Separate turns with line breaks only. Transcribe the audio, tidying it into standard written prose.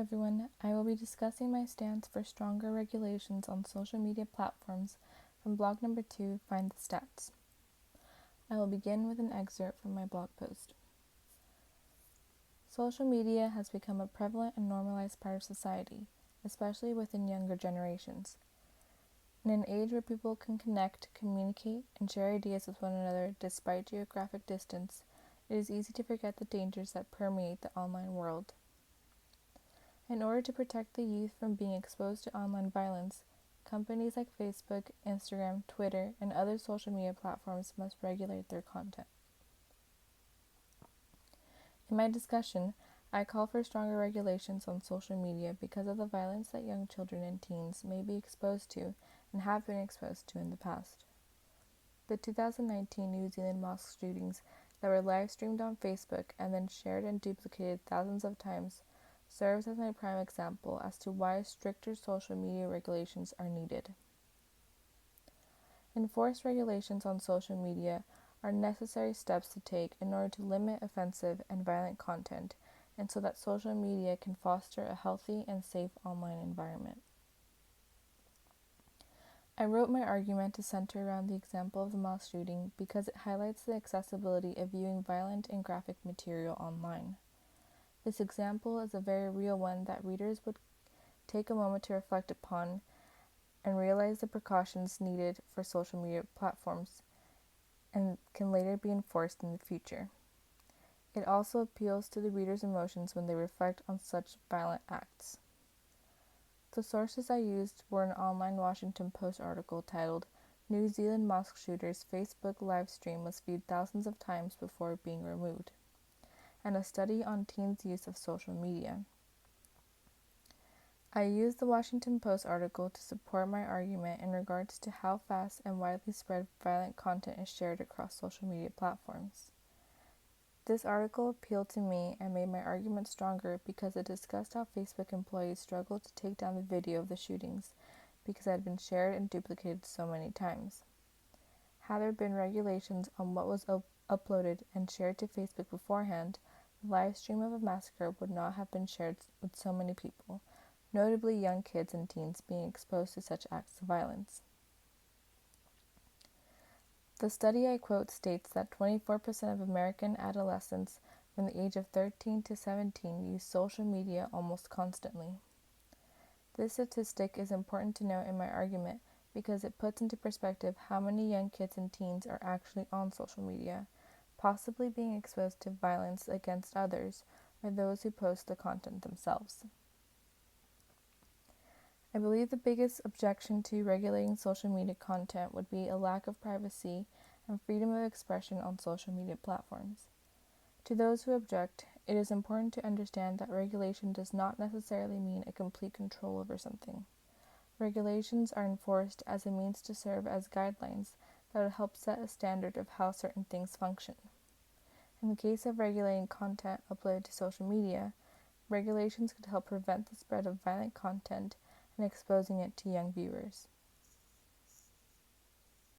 everyone. I will be discussing my stance for stronger regulations on social media platforms from blog number 2, Find the Stats. I will begin with an excerpt from my blog post. Social media has become a prevalent and normalized part of society, especially within younger generations. In an age where people can connect, communicate, and share ideas with one another despite geographic distance, it is easy to forget the dangers that permeate the online world. In order to protect the youth from being exposed to online violence, companies like Facebook, Instagram, Twitter, and other social media platforms must regulate their content. In my discussion, I call for stronger regulations on social media because of the violence that young children and teens may be exposed to and have been exposed to in the past. The 2019 New Zealand mosque shootings that were live streamed on Facebook and then shared and duplicated thousands of times serves as my prime example as to why stricter social media regulations are needed. Enforced regulations on social media are necessary steps to take in order to limit offensive and violent content, and so that social media can foster a healthy and safe online environment. I wrote my argument to center around the example of the mosque shooting because it highlights the accessibility of viewing violent and graphic material online. This example is a very real one that readers would take a moment to reflect upon and realize the precautions needed for social media platforms and can later be enforced in the future. It also appeals to the reader's emotions when they reflect on such violent acts. The sources I used were an online Washington Post article titled, "New Zealand Mosque Shooter's Facebook live stream was viewed thousands of times before being removed," and a study on teens' use of social media. I used the Washington Post article to support my argument in regards to how fast and widely spread violent content is shared across social media platforms. This article appealed to me and made my argument stronger because it discussed how Facebook employees struggled to take down the video of the shootings because it had been shared and duplicated so many times. Had there been regulations on what was uploaded and shared to Facebook beforehand, the live stream of a massacre would not have been shared with so many people, notably young kids and teens being exposed to such acts of violence. The study I quote states that 24% of American adolescents from the age of 13 to 17 use social media almost constantly. This statistic is important to note in my argument because it puts into perspective how many young kids and teens are actually on social media, possibly being exposed to violence against others or those who post the content themselves. I believe the biggest objection to regulating social media content would be a lack of privacy and freedom of expression on social media platforms. To those who object, it is important to understand that regulation does not necessarily mean a complete control over something. Regulations are enforced as a means to serve as guidelines that would help set a standard of how certain things function. In the case of regulating content uploaded to social media, regulations could help prevent the spread of violent content and exposing it to young viewers.